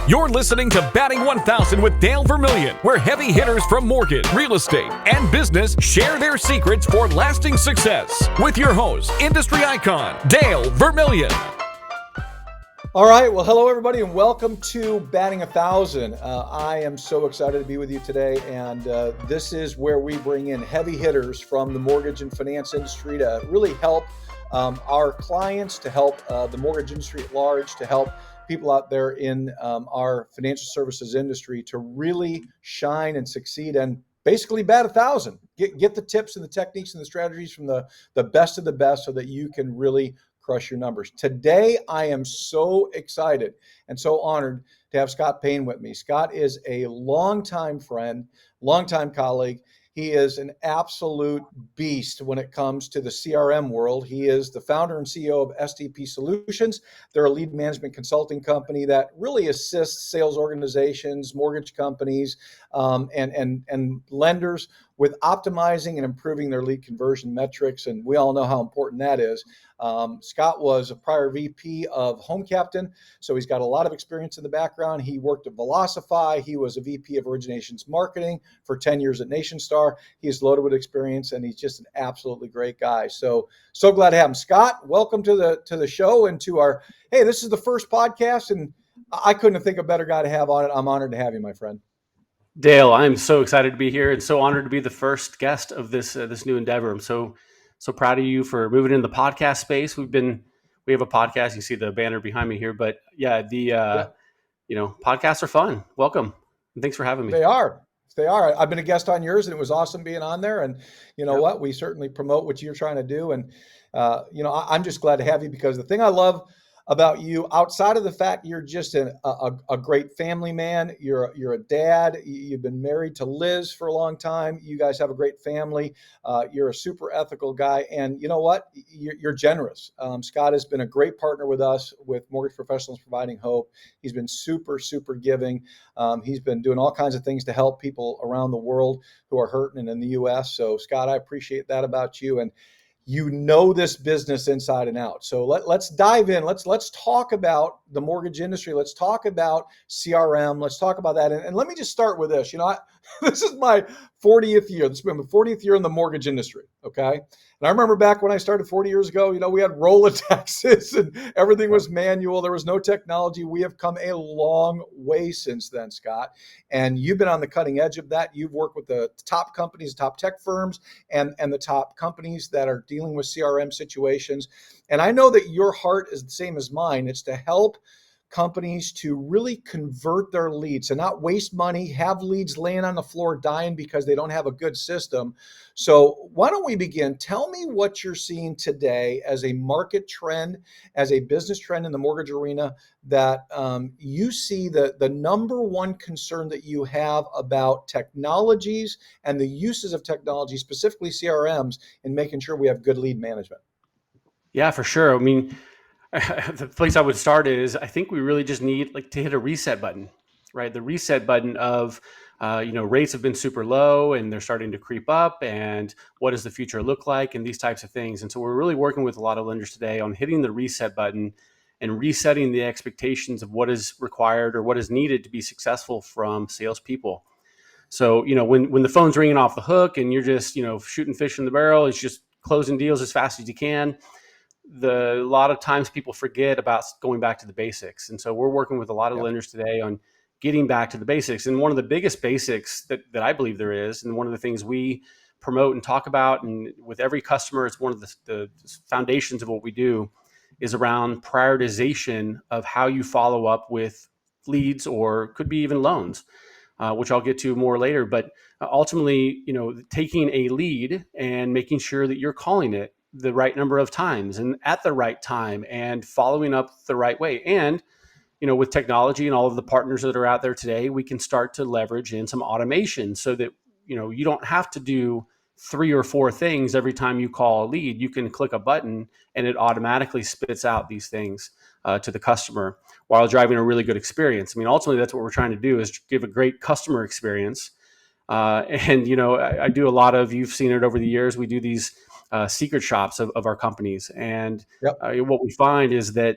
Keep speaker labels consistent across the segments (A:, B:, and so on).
A: You're listening to Batting 1000 with Dale Vermillion, where heavy hitters from mortgage, real estate, and business share their secrets for lasting success. With your host, industry icon, Dale Vermillion.
B: All right. Well, hello, everybody, and welcome to Batting 1000. I am so excited to be with you today, and this is where we bring in heavy hitters from the mortgage and finance industry to really help our clients, to help the mortgage industry at large, to help people out there in our financial services industry to really shine and succeed and basically bat 1,000. Get the tips and the techniques and the strategies from the best of the best so that you can really crush your numbers. Today, I am so excited and so honored to have Scott Payne with me. Scott is a longtime friend, longtime colleague. He is an absolute beast when it comes to the CRM world. He is the founder and CEO of SDP Solutions. They're a lead management consulting company that really assists sales organizations, mortgage companies, and lenders with optimizing and improving their lead conversion metrics. And we all know how important that is. Scott was a prior VP of HomeCaptain, so he's got a lot of experience in the background. He worked at Velocify. He was a VP of Originations Marketing for 10 years at NationStar. He's loaded with experience, and he's just an absolutely great guy. So glad to have him. Scott, welcome to the show and to our, hey, this is the first podcast, and I couldn't think of a better guy to have on it. I'm honored to have you, my friend.
C: Dale, I'm so excited to be here and so honored to be the first guest of this new endeavor. I'm so proud of you for moving into the podcast space. We have a podcast. You see the banner behind me here, but podcasts are fun. Welcome. And thanks for having me.
B: They are. I've been a guest on yours, and it was awesome being on there. And you know what? We certainly promote what you're trying to do. And I'm just glad to have you, because the thing I love about you, outside of the fact you're just a great family man, you're a dad, you've been married to Liz for a long time, you guys have a great family, you're a super ethical guy, and you know what, you're generous. Scott has been a great partner with us with Mortgage Professionals Providing Hope. He's been super giving. He's been doing all kinds of things to help people around the world who are hurting, and in the U.S. So Scott, I appreciate that about you, and you know this business inside and out. So let's dive in. Let's talk about the mortgage industry. Let's talk about CRM. Let's talk about that. And let me just start with this. This is my 40th year. This has been my 40th year in the mortgage industry. Okay. And I remember back when I started 40 years ago, we had Rolodexes and everything was manual. There was no technology. We have come a long way since then, Scott. And you've been on the cutting edge of that. You've worked with the top companies, top tech firms, and the top companies that are dealing with CRM situations. And I know that your heart is the same as mine. It's to help companies to really convert their leads and not waste money, have leads laying on the floor dying because they don't have a good system. So why don't we begin? Tell me what you're seeing today as a market trend, as a business trend in the mortgage arena that you see the number one concern that you have about technologies and the uses of technology, specifically CRMs, in making sure we have good lead management.
C: Yeah, for sure. I mean, the place I would start is I think we really just need to hit a reset button, right? The reset button of, rates have been super low and they're starting to creep up, and what does the future look like, and these types of things. And so we're really working with a lot of lenders today on hitting the reset button and resetting the expectations of what is required or what is needed to be successful from salespeople. So, when the phone's ringing off the hook and you're just, shooting fish in the barrel, it's just closing deals as fast as you can. A lot of times people forget about going back to the basics. And so we're working with a lot of lenders today on getting back to the basics. And one of the biggest basics that I believe there is, and one of the things we promote and talk about, and with every customer, it's one of the foundations of what we do, is around prioritization of how you follow up with leads, or could be even loans, which I'll get to more later. But ultimately, taking a lead and making sure that you're calling it the right number of times and at the right time and following up the right way. And, with technology and all of the partners that are out there today, we can start to leverage in some automation so that, you don't have to do 3 or 4 things every time you call a lead. You can click a button and it automatically spits out these things to the customer while driving a really good experience. I mean, ultimately, that's what we're trying to do, is give a great customer experience. I do a lot of, you've seen it over the years, we do these secret shops of our companies. And what we find is that,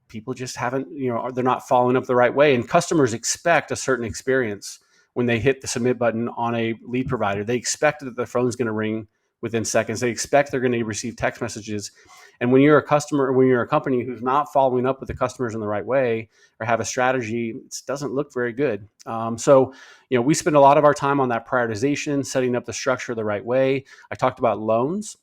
C: people just haven't, they're not following up the right way. And customers expect a certain experience when they hit the submit button on a lead provider. They expect that their phone's going to ring within seconds. They expect they're going to receive text messages. And when you're a customer, when you're a company who's not following up with the customers in the right way or have a strategy, it doesn't look very good. So we spend a lot of our time on that prioritization, setting up the structure the right way. I talked about loans.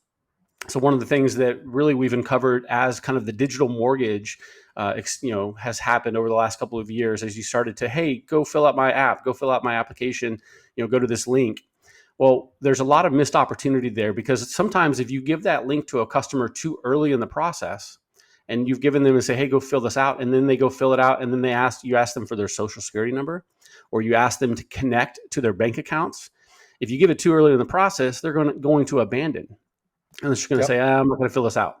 C: So one of the things that really we've uncovered as kind of the digital mortgage, has happened over the last couple of years, as you started to, hey, go fill out my app, go fill out my application, go to this link. Well, there's a lot of missed opportunity there, because sometimes if you give that link to a customer too early in the process, and you've given them and say, hey, go fill this out, and then they go fill it out, and then you ask them for their social security number, or you ask them to connect to their bank accounts. If you give it too early in the process, they're going to abandon. And they're just going to say, I'm not going to fill this out.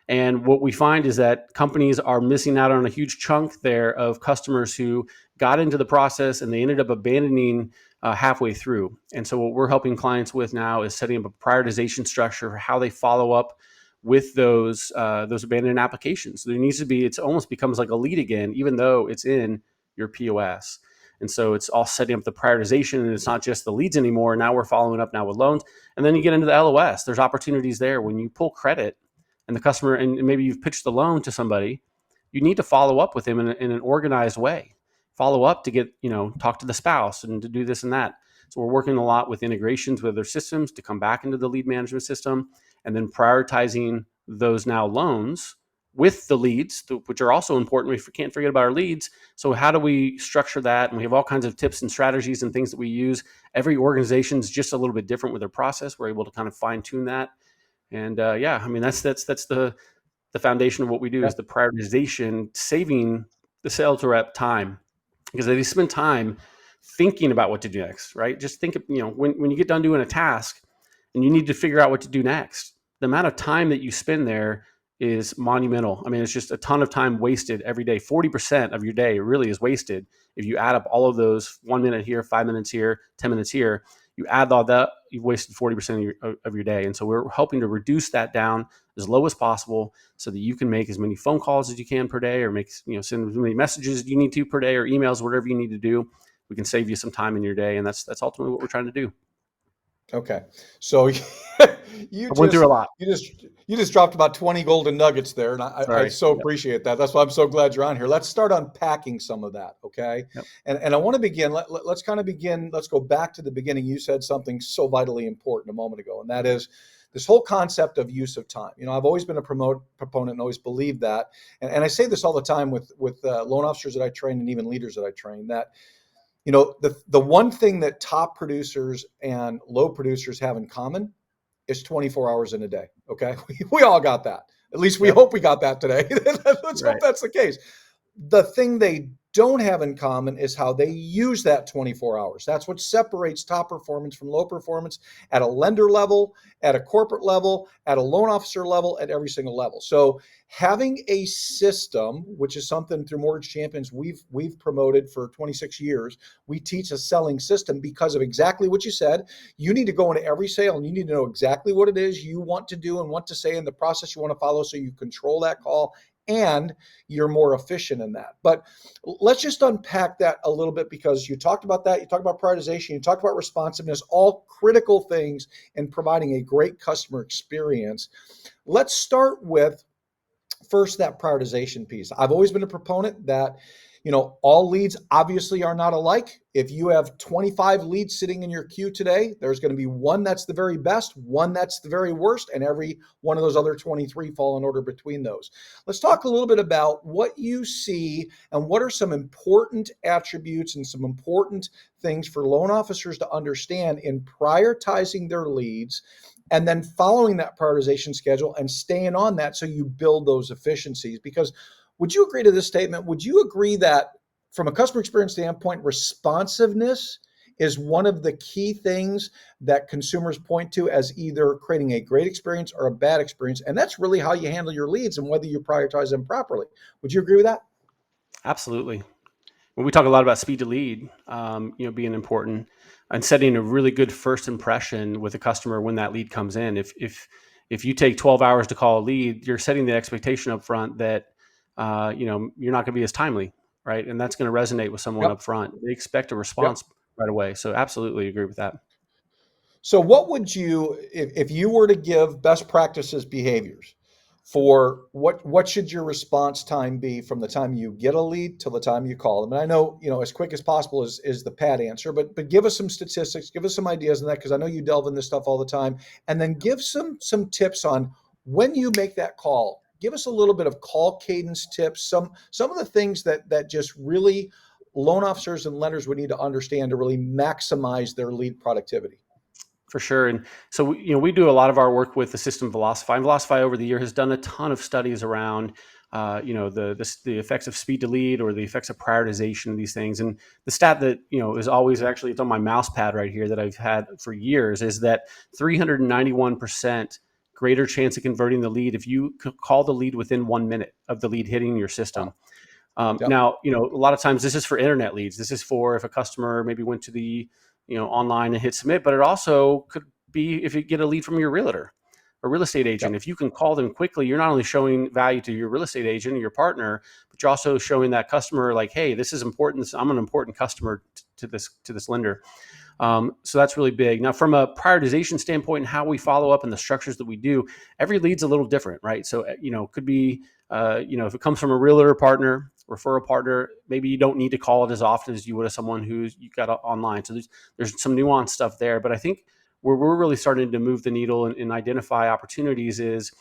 C: And what we find is that companies are missing out on a huge chunk there of customers who got into the process and they ended up abandoning halfway through. And so what we're helping clients with now is setting up a prioritization structure for how they follow up with those abandoned applications. There needs to be, it almost becomes like a lead again, even though it's in your POS. And so it's all setting up the prioritization, and it's not just the leads anymore. Now we're following up now with loans. And then you get into the LOS. There's opportunities there when you pull credit and the customer, and maybe you've pitched the loan to somebody, you need to follow up with them in an organized way. Follow up to get, talk to the spouse and to do this and that. So we're working a lot with integrations with their systems to come back into the lead management system, and then prioritizing those now loans with the leads, which are also important. We can't forget about our leads. So how do we structure that? And we have all kinds of tips and strategies and things that we use. Every organization is just a little bit different with their process. We're able to kind of fine tune that. And that's the foundation of what we do is the prioritization, saving the sales rep time, because they spend time thinking about what to do next, right? Just think of, when you get done doing a task and you need to figure out what to do next, the amount of time that you spend there is monumental. I mean, it's just a ton of time wasted every day. 40% of your day really is wasted. If you add up all of those, 1 minute here, 5 minutes here, 10 minutes here, you add all that, you've wasted 40% of your day. And so we're helping to reduce that down as low as possible so that you can make as many phone calls as you can per day, or send as many messages as you need to per day, or emails, whatever you need to do. We can save you some time in your day. And that's ultimately what we're trying to do.
B: Okay. So
C: I went through a lot.
B: You just dropped about 20 golden nuggets there. And I so appreciate that. That's why I'm so glad you're on here. Let's start unpacking some of that. Okay. Yep. And I want to begin, let's kind of begin. Let's go back to the beginning. You said something so vitally important a moment ago, and that is this whole concept of use of time. I've always been a proponent and always believed that. And I say this all the time with loan officers that I train, and even leaders that I train, that the one thing that top producers and low producers have in common is 24 hours in a day. Okay. We all got that. At least we hope we got that today. Let's hope that's the case. The thing they don't have in common is how they use that 24 hours. That's what separates top performance from low performance at a lender level, at a corporate level, at a loan officer level, at every single level. So having a system, which is something through Mortgage Champions we've promoted for 26 years, we teach a selling system because of exactly what you said. You need to go into every sale and you need to know exactly what it is you want to do and want to say in the process you want to follow, so you control that call and you're more efficient in that. But let's just unpack that a little bit, because you talked about that. You talked about prioritization. You talked about responsiveness, all critical things in providing a great customer experience. Let's start with first that prioritization piece. I've always been a proponent that all leads obviously are not alike. If you have 25 leads sitting in your queue today, there's going to be one that's the very best, one that's the very worst, and every one of those other 23 fall in order between those. Let's talk a little bit about what you see and what are some important attributes and some important things for loan officers to understand in prioritizing their leads, and then following that prioritization schedule and staying on that so you build those efficiencies. Because would you agree to this statement? Would you agree that from a customer experience standpoint, responsiveness is one of the key things that consumers point to as either creating a great experience or a bad experience? And that's really how you handle your leads and whether you prioritize them properly. Would you agree with that? Absolutely.
C: When we talk a lot about speed to lead, being important and setting a really good first impression with a customer when that lead comes in. If you take 12 hours to call a lead, you're setting the expectation up front that you're not going to be as timely, right? And that's going to resonate with someone
B: Yep.
C: up front. They expect a
B: Yep.
C: response right away. So absolutely agree with that.
B: So what would you, if you were to give best practices behaviors for what should your response time be from the time you get a lead till the time you call them? And I know, as quick as possible is the pat answer, but give us some statistics, give us some ideas on that, because I know you delve in this stuff all the time. And then give some tips on when you make that call. Give us a little bit of call cadence tips, some of the things that just really loan officers and lenders would need to understand to really maximize their lead productivity.
C: For sure. And so, we do a lot of our work with the system Velocify. And Velocify over the year has done a ton of studies around, the effects of speed to lead or the effects of prioritization of these things. And the stat that, is always actually, it's on my mouse pad right here that I've had for years, is that 391% greater chance of converting the lead if you call the lead within 1 minute of the lead hitting your system.
B: Yep.
C: Now, a lot of times this is for internet leads. This is for if a customer maybe went to the, online and hit submit, but it also could be if you get a lead from your realtor or real estate agent.
B: Yep.
C: If you can call them quickly, you're not only showing value to your real estate agent or your partner, but you're also showing that customer like, hey, this is important. I'm an important customer to this lender. So that's really big. Now, from a prioritization standpoint and how we follow up and the structures that we do, every lead's a little different, right? So, could be, if it comes from a realtor partner, referral partner, maybe you don't need to call it as often as you would have someone who's you got online. So there's some nuanced stuff there. But I think where we're really starting to move the needle and identify opportunities is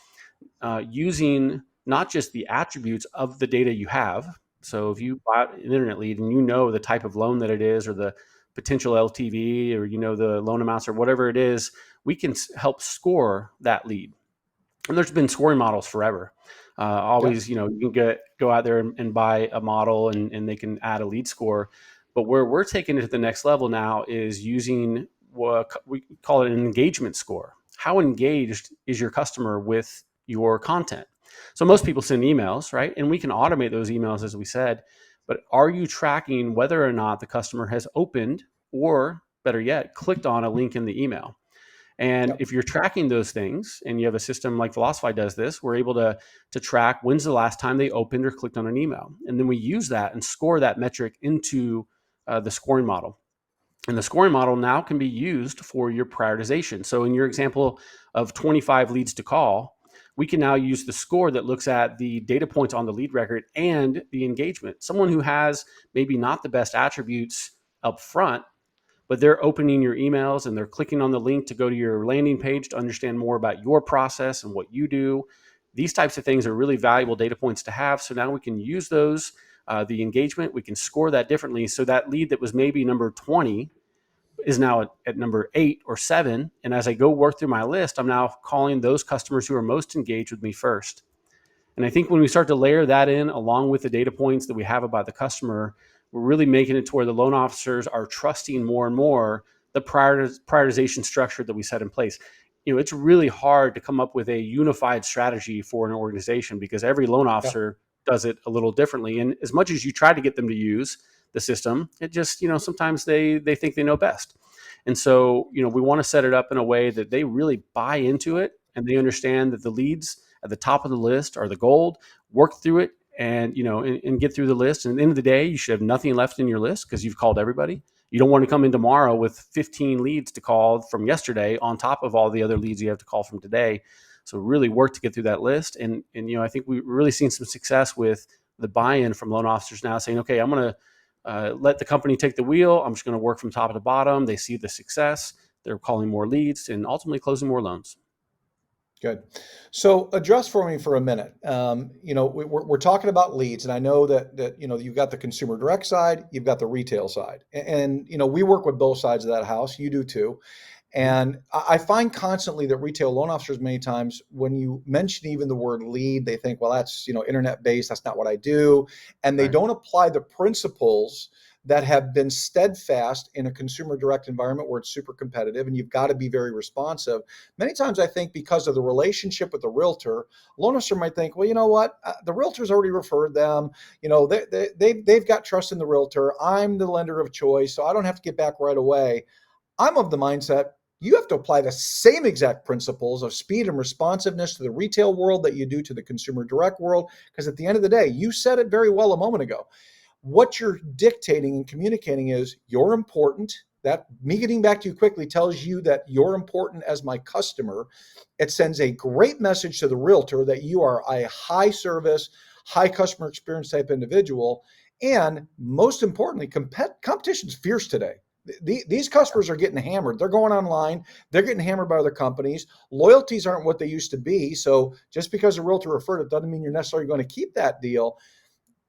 C: using not just the attributes of the data you have. So if you buy an internet lead and the type of loan that it is or the potential LTV or the loan amounts or whatever it is, we can help score that lead. And there's been scoring models forever. Always,
B: Yep.
C: you can go out there and buy a model and they can add a lead score. But where we're taking it to the next level now is using what we call it an engagement score. How engaged is your customer with your content? So most people send emails, right? And we can automate those emails, as we said. But are you tracking whether or not the customer has opened or, better yet, clicked on a link in the email? And
B: Yep.
C: if you're tracking those things and you have a system like Velocify does this, we're able to track when's the last time they opened or clicked on an email. And then we use that and score that metric into the scoring model. And the scoring model now can be used for your prioritization. So in your example of 25 leads to call, we can now use the score that looks at the data points on the lead record and the engagement. Someone who has maybe not the best attributes up front, but they're opening your emails and they're clicking on the link to go to your landing page to understand more about your process and what you do. These types of things are really valuable data points to have. So now we can use those, the engagement, we can score that differently. So that lead that was maybe number 20 is now at number 8 or 7. And as I go work through my list, I'm now calling those customers who are most engaged with me first. And I think when we start to layer that in along with the data points that we have about the customer, we're really making it to where the loan officers are trusting more and more the prioritization structure that we set in place. It's really hard to come up with a unified strategy for an organization because every loan officer does it a little differently. And as much as you try to get them to use the system, it just, sometimes they think they know best. And so, we want to set it up in a way that they really buy into it and they understand that the leads at the top of the list are the gold, work through it and, and get through the list. And at the end of the day, you should have nothing left in your list because you've called everybody. You don't want to come in tomorrow with 15 leads to call from yesterday on top of all the other leads you have to call from today. So really work to get through that list. And I think we've really seen some success with the buy-in from loan officers now saying, okay, I'm going to let the company take the wheel. I'm just going to work from top to bottom. They see the success. They're calling more leads and ultimately closing more loans.
B: Good. So address for me for a minute. We're talking about leads, and I know that you've got the consumer direct side, you've got the retail side, and we work with both sides of that house. You do too. And I find constantly that retail loan officers, many times when you mention even the word lead, they think, well, that's, internet based. That's not what I do. And they don't apply the principles that have been steadfast in a consumer direct environment where it's super competitive and you've got to be very responsive. Many times I think because of the relationship with the realtor, a loan officer might think, well, you know what? The realtor's already referred them. They've got trust in the realtor. I'm the lender of choice, so I don't have to get back right away. I'm of the mindset, you have to apply the same exact principles of speed and responsiveness to the retail world that you do to the consumer direct world. Because at the end of the day, you said it very well a moment ago. What you're dictating and communicating is you're important. That me getting back to you quickly tells you that you're important as my customer. It sends a great message to the realtor that you are a high service, high customer experience type individual. And most importantly, competition's fierce today. These customers are getting hammered. They're going online. They're getting hammered by other companies. Loyalties aren't what they used to be. So just because a realtor referred it doesn't mean you're necessarily going to keep that deal.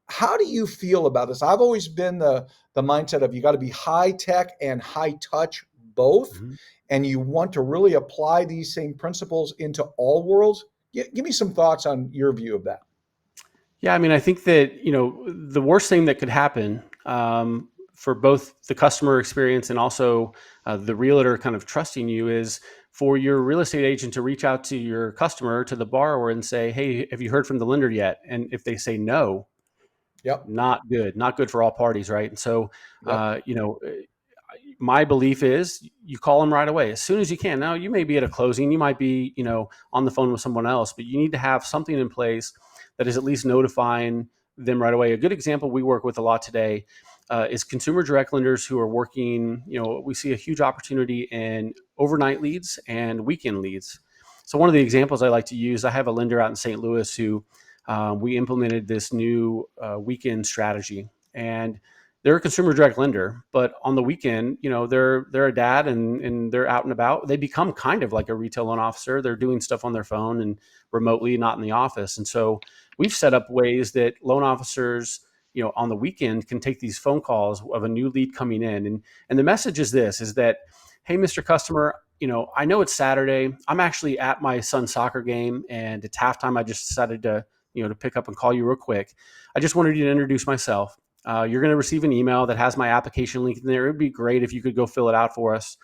B: How do you feel about this? I've always been the mindset of you got to be high tech and high touch both. Mm-hmm. And you want to really apply these same principles into all worlds. Give me some thoughts on your view of that.
C: Yeah, I mean, I think that, the worst thing that could happen for both the customer experience and also the realtor kind of trusting you is for your real estate agent to reach out to your customer, to the borrower, and say, hey, have you heard from the lender yet? And if they say no, not good for all parties, right? And so, my belief is you call them right away as soon as you can. Now, you may be at a closing, you might be, on the phone with someone else, but you need to have something in place that is at least notifying them right away. A good example we work with a lot today is consumer direct lenders who are working, we see a huge opportunity in overnight leads and weekend leads. So one of the examples I like to use, I have a lender out in St. Louis who we implemented this new weekend strategy, and they're a consumer direct lender, but on the weekend, they're a dad and they're out and about. They become kind of like a retail loan officer. They're doing stuff on their phone and remotely, not in the office. And so we've set up ways that loan officers, on the weekend can take these phone calls of a new lead coming in. And the message is this, is that, hey, Mr. Customer, I know it's Saturday. I'm actually at my son's soccer game, and it's halftime. I just decided to pick up and call you real quick. I just wanted you to introduce myself. You're going to receive an email that has my application link in there. It would be great if you could go fill it out for us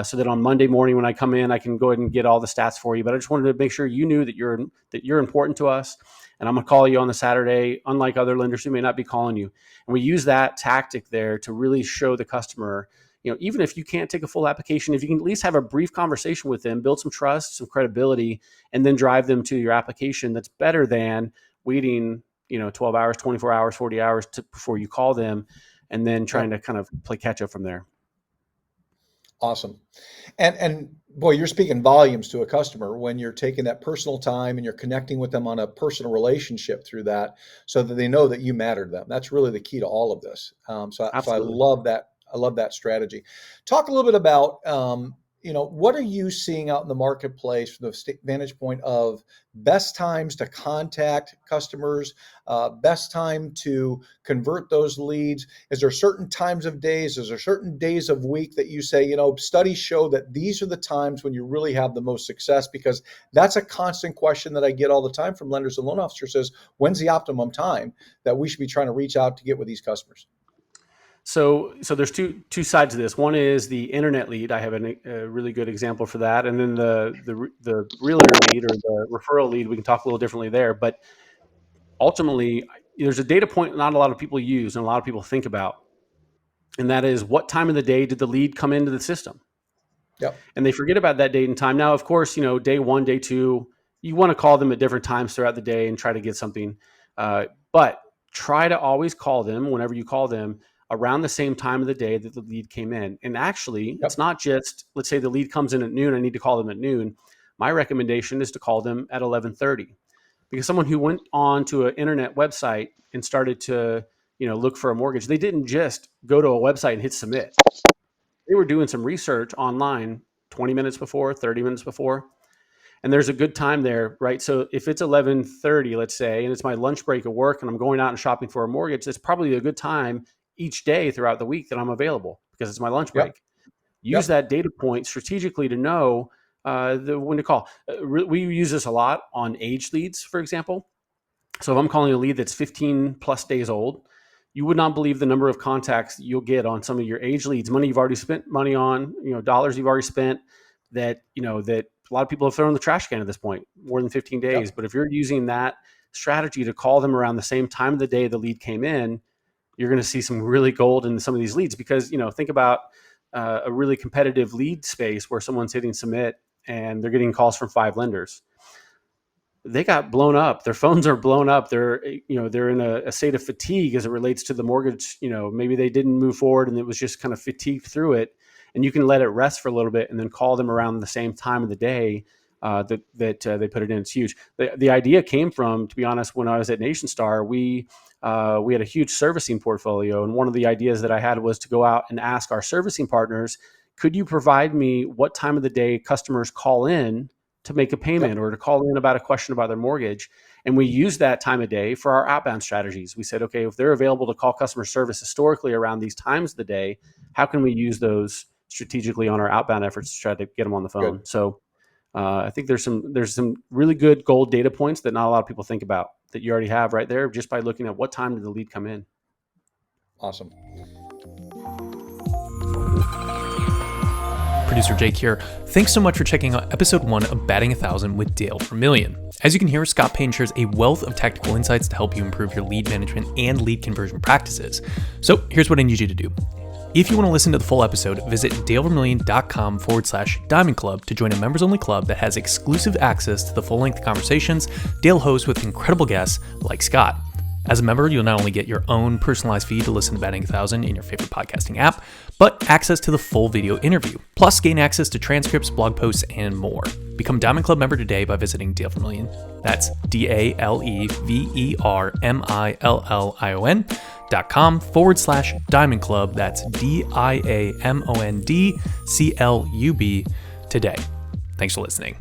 C: so that on Monday morning when I come in, I can go ahead and get all the stats for you. But I just wanted to make sure you knew that you're important to us. And I'm going to call you on the Saturday, unlike other lenders who may not be calling you. And we use that tactic there to really show the customer, even if you can't take a full application, if you can at least have a brief conversation with them, build some trust, some credibility, and then drive them to your application, that's better than waiting 12 hours, 24 hours, 40 hours before you call them, and then trying to kind of play catch up from there.
B: Awesome. And boy, you're speaking volumes to a customer when you're taking that personal time and you're connecting with them on a personal relationship through that so that they know that you matter to them. That's really the key to all of this. So I love that. I love that strategy. Talk a little bit about, what are you seeing out in the marketplace from the vantage point of best times to contact customers, best time to convert those leads? Is there certain times of days? Is there certain days of week that you say, studies show that these are the times when you really have the most success? Because that's a constant question that I get all the time from lenders and loan officers is, when's the optimum time that we should be trying to reach out to get with these customers?
C: So there's two sides to this. One is the internet lead. I have a really good example for that, and then the realtor lead or the referral lead. We can talk a little differently there, but ultimately, there's a data point not a lot of people use and a lot of people think about, and that is what time of the day did the lead come into the system?
B: Yep.
C: And they forget about that date and time. Now, of course, day one, day two, you want to call them at different times throughout the day and try to get something, but try to always call them whenever you call them around the same time of the day that the lead came in. And actually, It's not just, let's say the lead comes in at noon, I need to call them at noon. My recommendation is to call them at 11:30, because someone who went on to an internet website and started to, look for a mortgage, they didn't just go to a website and hit submit. They were doing some research online 20 minutes before, 30 minutes before. And there's a good time there, right? So if it's 11:30, let's say, and it's my lunch break at work and I'm going out and shopping for a mortgage, it's probably a good time each day throughout the week that I'm available because it's my lunch break. Use that data point strategically to know when to call. We use this a lot on age leads, for example. So if I'm calling a lead that's 15 plus days old, you would not believe the number of contacts you'll get on some of your age leads, money you've already spent money on, dollars you've already spent that a lot of people have thrown in the trash can at this point, more than 15 days. But if you're using that strategy to call them around the same time of the day the lead came in, you're going to see some really gold in some of these leads because, think about a really competitive lead space where someone's hitting submit and they're getting calls from 5 lenders. They got blown up. Their phones are blown up. They're in a state of fatigue as it relates to the mortgage. Maybe they didn't move forward and it was just kind of fatigued through it. And you can let it rest for a little bit and then call them around the same time of the day that they put it in. It's huge. The idea came from, to be honest, when I was at NationStar, we had a huge servicing portfolio. And one of the ideas that I had was to go out and ask our servicing partners, could you provide me what time of the day customers call in to make a payment or to call in about a question about their mortgage? And we used that time of day for our outbound strategies. We said, okay, if they're available to call customer service historically around these times of the day, how can we use those strategically on our outbound efforts to try to get them on the phone? Good. So I think there's some really good gold data points that not a lot of people think about that you already have right there just by looking at what time did the lead come in.
B: Awesome.
D: Producer Jake here. Thanks so much for checking out episode 1 of Batting 1,000 with Dale Vermillion. As you can hear, Scott Payne shares a wealth of technical insights to help you improve your lead management and lead conversion practices. So here's what I need you to do. If you want to listen to the full episode, visit dalevermillion.com/Diamond Club to join a members-only club that has exclusive access to the full-length conversations Dale hosts with incredible guests like Scott. As a member, you'll not only get your own personalized feed to listen to Batting 1,000 in your favorite podcasting app, but access to the full video interview, plus gain access to transcripts, blog posts, and more. Become Diamond Club member today by visiting Dale Vermillion. That's DaleVermillion.com/Diamond Club. That's DIAMONDCLUB today. Thanks for listening.